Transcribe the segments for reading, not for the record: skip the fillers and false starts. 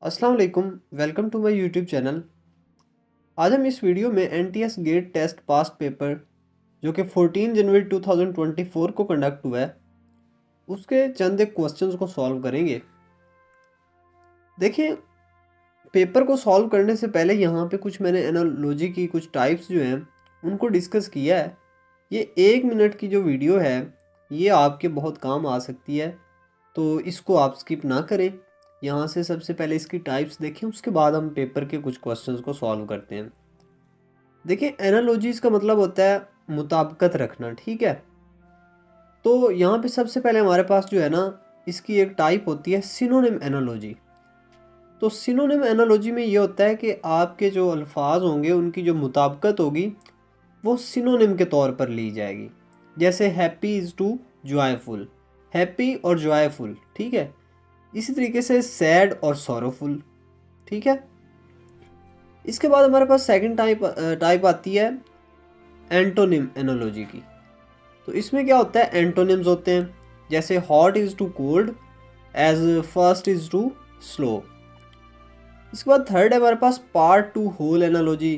अस्सलाम वालेकुम, welcome to my YouTube channel. आज हम इस वीडियो में NTS GAT test past paper जो कि 14 जनवरी 2024 को कंडक्ट हुआ है उसके चंद एक क्वेश्चंस को सॉल्व करेंगे। देखिए, पेपर को सॉल्व करने से पहले यहाँ पे कुछ मैंने एनालॉजी की कुछ टाइप्स जो हैं उनको डिस्कस किया है। ये 1 मिनट की जो वीडियो है ये आपके बहुत काम आ सकती है, तो इसको आप स्किप ना करें। यहाँ से सबसे पहले इसकी टाइप्स देखें, उसके बाद हम पेपर के कुछ क्वेश्चंस को सॉल्व करते हैं। देखिए, एनालॉजीज का मतलब होता है मुताबिकत रखना, ठीक है। तो यहाँ पे सबसे पहले हमारे पास जो है ना, इसकी एक टाइप होती है सिनोनिम एनालॉजी। तो सिनोनिम एनालॉजी में ये होता है कि आपके जो अल्फाज होंगे उनकी जो मुताबिकत होगी वो सिनोनिम के तौर पर ली जाएगी। जैसे happy is to joyful, happy और जॉयफुल, ठीक है। इसी तरीके से सैड और सॉरोफुल, ठीक है। इसके बाद हमारे पास सेकंड टाइप आती है एंटोनिम एनालॉजी की। तो इसमें क्या होता है, एंटोनिम्स होते हैं जैसे hot is to cold, as fast is to slow. इसके बाद थर्ड है हमारे पास पार्ट टू होल एनालॉजी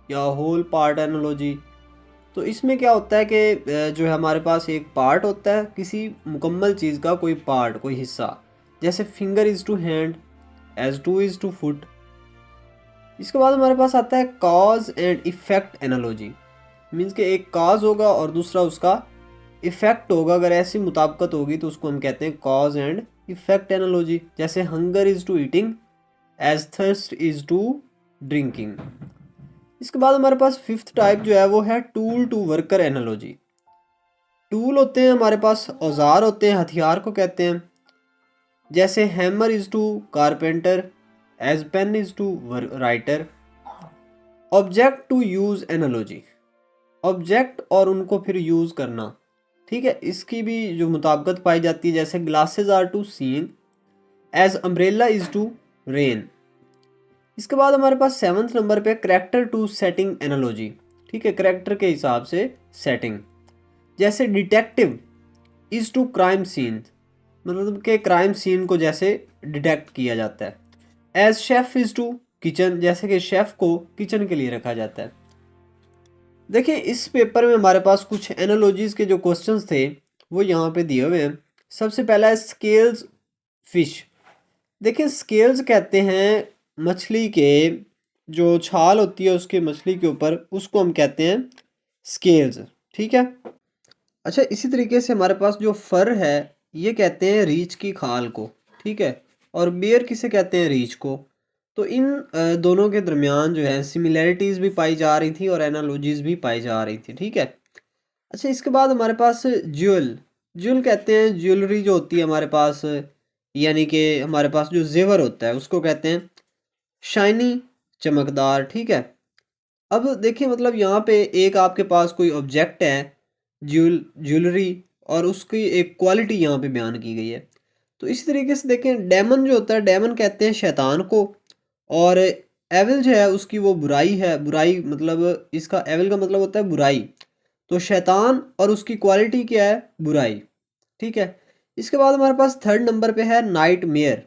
या होल पार्ट एनालॉजी। तो इसमें क्या होता है कि जो है हमारे पास एक पार्ट होता है किसी मुकम्मल चीज़ का, कोई पार्ट, कोई हिस्सा। जैसे finger is to hand, as toe is to foot. इसके बाद हमारे पास आता है cause and effect analogy. Means कि एक कॉज होगा और दूसरा उसका इफेक्ट होगा। अगर ऐसी मुताबिकत होगी तो उसको हम कहते हैं कॉज एंड इफेक्ट एनालॉजी। जैसे hunger is to eating, as thirst is to drinking. इसके बाद हमारे पास फिफ्थ टाइप जो है वो है tool to worker analogy. Tool होते हैं हमारे पास, औजार होते हैं, हथियार को कहते हैं। जैसे hammer is to carpenter, as pen is to writer. Object to use analogy, object और उनको फिर यूज़ करना, ठीक है। इसकी भी जो मुताबिकत पाई जाती है, जैसे glasses are to seen, as umbrella is to rain. इसके बाद हमारे पास सेवन्थ नंबर पे करेक्टर टू सेटिंग एनालॉजी, ठीक है, करेक्टर के हिसाब से सेटिंग। जैसे detective is to crime scene, मतलब कि क्राइम सीन को जैसे डिटेक्ट किया जाता है। As chef is to kitchen, जैसे कि शेफ को किचन के लिए रखा जाता है। देखिए, इस पेपर में हमारे पास कुछ एनालॉजीज के जो क्वेश्चंस थे वो यहाँ पे दिए हुए हैं। सबसे पहला है स्केल्स फिश। देखिए, स्केल्स कहते हैं मछली के जो छाल होती है उसके मछली के ऊपर, उसको हम कहते हैं स्केल्स, ठीक है। अच्छा, इसी तरीके से हमारे पास जो फर है ये कहते हैं रीछ की खाल को, ठीक है। और बियर किसे कहते हैं, रीछ को। तो इन दोनों के दरमियान जो है सिमिलैरिटीज़ भी पाई जा रही थी और एनालॉजीज भी पाई जा रही थी, ठीक है। अच्छा, इसके बाद हमारे पास ज्वेल, ज्वेल कहते हैं ज्वेलरी जो होती है हमारे पास, यानी कि हमारे पास जो जेवर होता है उसको कहते हैं शाइनी, चमकदार, ठीक है। अब देखिए, मतलब यहाँ पे एक आपके पास कोई ऑब्जेक्ट है ज्वेलरी, और उसकी एक क्वालिटी यहाँ पे बयान की गई है। तो इसी तरीके से देखें, डेमन जो होता है, डेमन कहते हैं शैतान को। और एविल जो है उसकी वो बुराई है, बुराई मतलब इसका एविल का मतलब होता है बुराई। तो शैतान और उसकी क्वालिटी क्या है, बुराई, ठीक है। इसके बाद हमारे पास थर्ड नंबर पे है नाइट मेयर,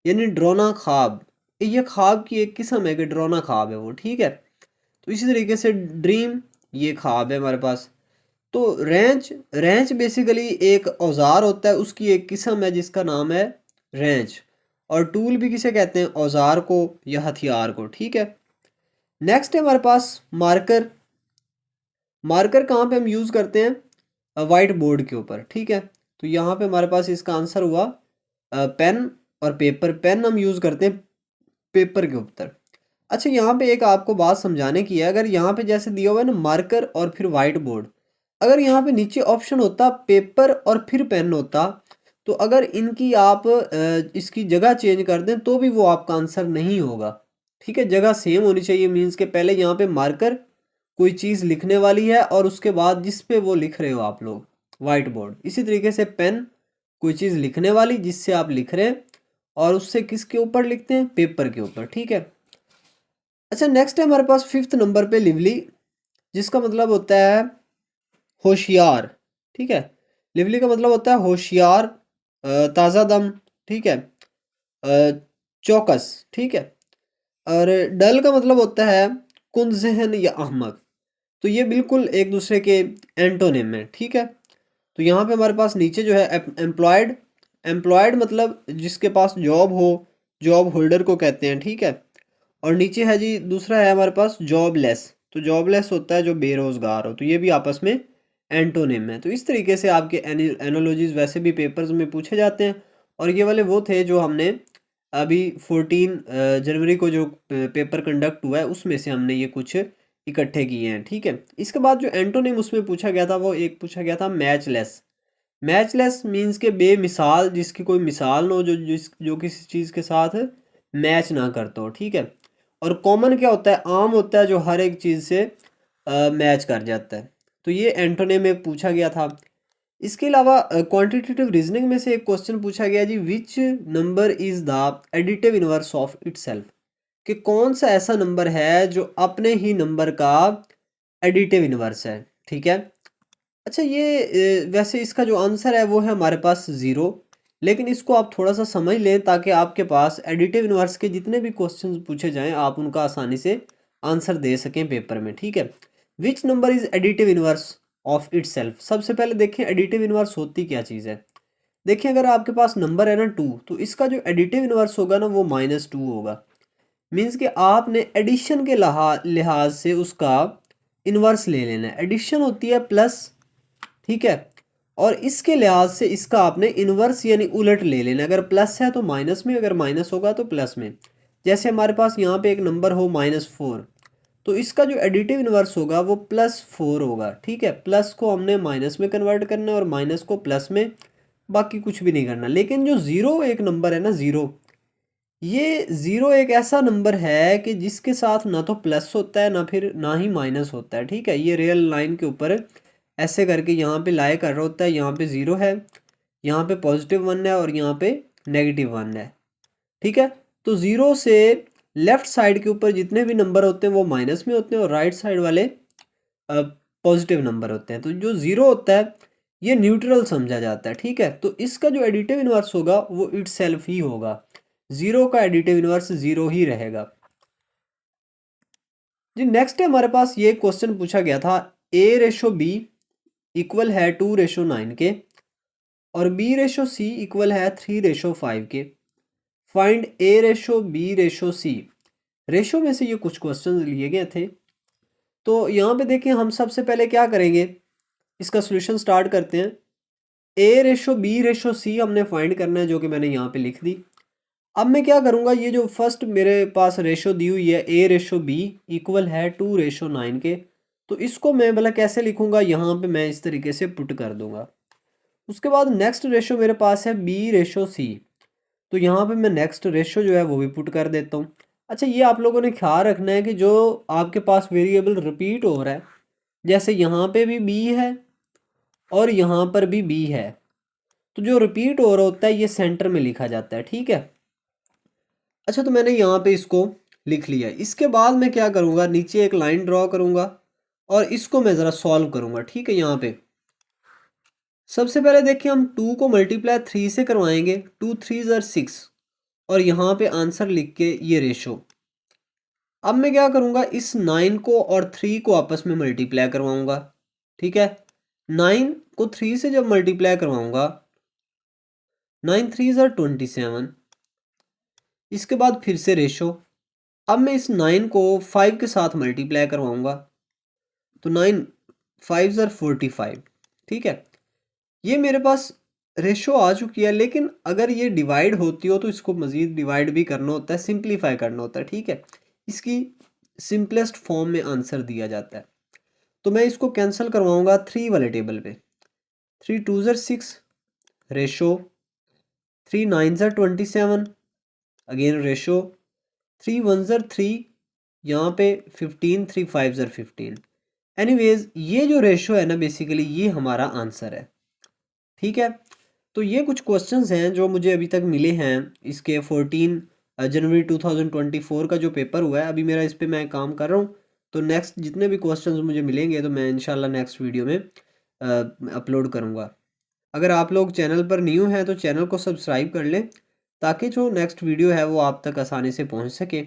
यानी डरोना ख्वाब। ये ख्वाब की एक किस्म है कि डरोना ख्वाब है वो, ठीक है। तो इसी तरीके से ड्रीम, ये ख्वाब है हमारे पास। तो रेंच, रेंच बेसिकली एक औजार होता है, उसकी एक किस्म है जिसका नाम है रेंच। और टूल भी किसे कहते हैं, औजार को या हथियार को, ठीक है। नेक्स्ट है हमारे पास मार्कर। मार्कर कहाँ पे हम यूज़ करते हैं, वाइट बोर्ड के ऊपर, ठीक है। तो यहाँ पे हमारे पास इसका आंसर हुआ पेन और पेपर। पेन हम यूज़ करते हैं पेपर के ऊपर। अच्छा, यहाँ पे एक आपको बात समझाने की है। अगर यहाँ पे जैसे दिया हुआ है ना मार्कर और फिर वाइट बोर्ड, अगर यहाँ पे नीचे ऑप्शन होता पेपर और फिर पेन होता, तो अगर इनकी आप इसकी जगह चेंज कर दें तो भी वो आपका आंसर नहीं होगा, ठीक है। जगह सेम होनी चाहिए। मीन्स के पहले यहाँ पे मार्कर कोई चीज़ लिखने वाली है और उसके बाद जिस पे वो लिख रहे हो आप लोग, वाइट बोर्ड। इसी तरीके से पेन कोई चीज़ लिखने वाली जिससे आप लिख रहे हैं, और उससे किसके ऊपर लिखते हैं, पेपर के ऊपर, ठीक है। अच्छा, नेक्स्ट है हमारे पास फिफ्थ नंबर पे लिवली, जिसका मतलब होता है होशियार, ठीक है। लिवली का मतलब होता है होशियार, ताज़ा दम, ठीक है। चौकस, ठीक है। और डल का मतलब होता है कुंजहन या अहमक। तो ये बिल्कुल एक दूसरे के एंटोनिम है, ठीक है। तो यहाँ पे हमारे पास नीचे जो है एम्प्लॉयड, एम्प्लॉयड मतलब जिसके पास जॉब हो, जॉब होल्डर को कहते हैं, ठीक है। और नीचे है जी दूसरा है हमारे पास जॉबलेस। तो जॉबलेस होता है जो बेरोजगार हो। तो ये भी आपस में एंटोनिम है। तो इस तरीके से आपके एनोलॉजीज वैसे भी पेपर्स में पूछे जाते हैं। और ये वाले वो थे जो हमने अभी 14 जनवरी को जो पेपर कंडक्ट हुआ है उसमें से हमने ये कुछ इकट्ठे किए हैं, ठीक है। इसके बाद जो एंटोनिम उसमें पूछा गया था वो एक पूछा गया था मैचलेस। मैचलेस मीन्स के बेमिसाल, जिसकी कोई मिसाल ना हो, जो किसी चीज़ के साथ मैच ना करता हो, ठीक है। और कॉमन क्या होता है, आम होता है जो हर एक चीज़ से मैच कर जाता है। तो ये एंटोनिम में पूछा गया था। इसके अलावा क्वांटिटेटिव रीजनिंग में से एक क्वेश्चन पूछा गया जी, which number is the additive inverse of itself, कि कौन सा ऐसा नंबर है जो अपने ही नंबर का एडिटिव इनवर्स है, ठीक है। अच्छा ये वैसे इसका जो आंसर है वो है हमारे पास ज़ीरो। लेकिन इसको आप थोड़ा सा समझ लें ताकि आपके पास एडिटिव इनवर्स के जितने भी क्वेश्चंस पूछे जाएं आप उनका आसानी से आंसर दे सकें पेपर में, ठीक है। विच number is additive inverse of itself. सबसे पहले देखें एडिटिव इनवर्स होती क्या चीज़ है। देखिए अगर आपके पास नंबर है ना 2, तो इसका जो एडिटिव इनवर्स होगा ना वो -2 होगा। मीन्स कि आपने एडिशन के लिहाज से उसका इनवर्स ले लेना है। एडिशन होती है प्लस, ठीक है। और इसके लिहाज से इसका आपने इनवर्स यानी उलट ले लेना। अगर प्लस है तो माइनस में, अगर माइनस होगा तो प्लस में। जैसे हमारे पास यहाँ पे एक नंबर हो -4, तो इसका जो एडिटिव इनवर्स होगा वो +4 होगा, ठीक है। प्लस को हमने माइनस में कन्वर्ट करना है और माइनस को प्लस में, बाकी कुछ भी नहीं करना। लेकिन जो ज़ीरो एक नंबर है ना, ज़ीरो, ये ज़ीरो एक ऐसा नंबर है कि जिसके साथ ना तो प्लस होता है ना फिर ना ही माइनस होता है, ठीक है। ये रियल लाइन के ऊपर ऐसे करके यहाँ पे लाई कर रहा होता है। यहाँ पे ज़ीरो है, यहाँ पे +1 है और यहाँ पे -1 है, ठीक है। तो ज़ीरो से लेफ्ट साइड के ऊपर जितने भी नंबर होते हैं वो माइनस में होते हैं और राइट साइड वाले पॉजिटिव नंबर होते हैं। तो जो ज़ीरो होता है ये न्यूट्रल समझा जाता है, ठीक है। तो इसका जो एडिटिव इनवर्स होगा वो इटसेल्फ ही होगा। ज़ीरो का एडिटिव इनवर्स ज़ीरो ही रहेगा जी। नेक्स्ट है हमारे पास ये क्वेश्चन पूछा गया था, A/B इक्वल है 2/9 के और B/C इक्वल है 3/5 के। Find A/B/C। रेशो में से ये कुछ क्वेश्चन लिए गए थे। तो यहाँ पे देखिए हम सबसे पहले क्या करेंगे, इसका सोल्यूशन स्टार्ट करते हैं। A/B/C हमने फाइंड करना है, जो कि मैंने यहाँ पे लिख दी। अब मैं क्या करूँगा, ये जो फर्स्ट मेरे पास रेशो दी हुई है A/B इक्वल है 2/9 के, तो इसको मैं भला कैसे लिखूँगा, यहाँ पे मैं इस तरीके से पुट कर दूँगा। उसके बाद नेक्स्ट रेशो मेरे पास है B/C, तो यहाँ पे मैं नेक्स्ट रेशो जो है वो भी पुट कर देता हूँ। अच्छा ये आप लोगों ने ख्याल रखना है कि जो आपके पास वेरिएबल रिपीट हो रहा है, जैसे यहाँ पे भी B है और यहाँ पर भी B है, तो जो रिपीट हो रहा होता है ये सेंटर में लिखा जाता है, ठीक है। अच्छा तो मैंने यहाँ पे इसको लिख लिया है। इसके बाद मैं क्या करूँगा, नीचे एक लाइन ड्रॉ करूँगा और इसको मैं ज़रा सॉल्व करूँगा, ठीक है। यहाँ पे सबसे पहले देखिए हम 2 को मल्टीप्लाई 3 से करवाएंगे, 2 3 ज़र 6 और यहाँ पे आंसर लिख के ये रेशो। अब मैं क्या करूँगा, इस 9 को और 3 को आपस में मल्टीप्लाई करवाऊँगा, ठीक है। 9 को 3 से जब मल्टीप्लाई करवाऊँगा, 9 3 ज़र 27। इसके बाद फिर से रेशो। अब मैं इस 9 को 5 के साथ मल्टीप्लाई करवाऊँगा, तो 9 5 ज़र 45, ठीक है। ये मेरे पास रेशो आ चुकी है। लेकिन अगर ये डिवाइड होती हो तो इसको मज़ीद डिवाइड भी करना होता है, सिंप्लीफाई करना होता है, ठीक है। इसकी सिंपलेस्ट फॉर्म में आंसर दिया जाता है। तो मैं इसको कैंसिल करवाऊंगा 3 वाले टेबल पे। 3 2 ज़र 6 रेशो, 3 9 ज़र 27 अगेन रेशो, 3 1 ज़र 3 यहाँ पे 15, 3 5 ज़र 15। एनीवेज ये जो रेशो है ना बेसिकली ये हमारा आंसर है, ठीक है। तो ये कुछ क्वेश्चंस हैं जो मुझे अभी तक मिले हैं इसके 14 जनवरी 2024 का जो पेपर हुआ है। अभी मेरा इस पे मैं काम कर रहा हूँ। तो नेक्स्ट जितने भी क्वेश्चंस मुझे मिलेंगे तो मैं इंशाल्लाह नेक्स्ट वीडियो में अपलोड करूँगा। अगर आप लोग चैनल पर न्यू हैं तो चैनल को सब्सक्राइब कर लें ताकि जो नेक्स्ट वीडियो है वो आप तक आसानी से पहुंच सके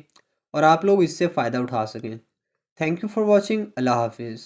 और आप लोग इससे फ़ायदा उठा सकें। Thank you for watching. अल्लाह हाफिज़।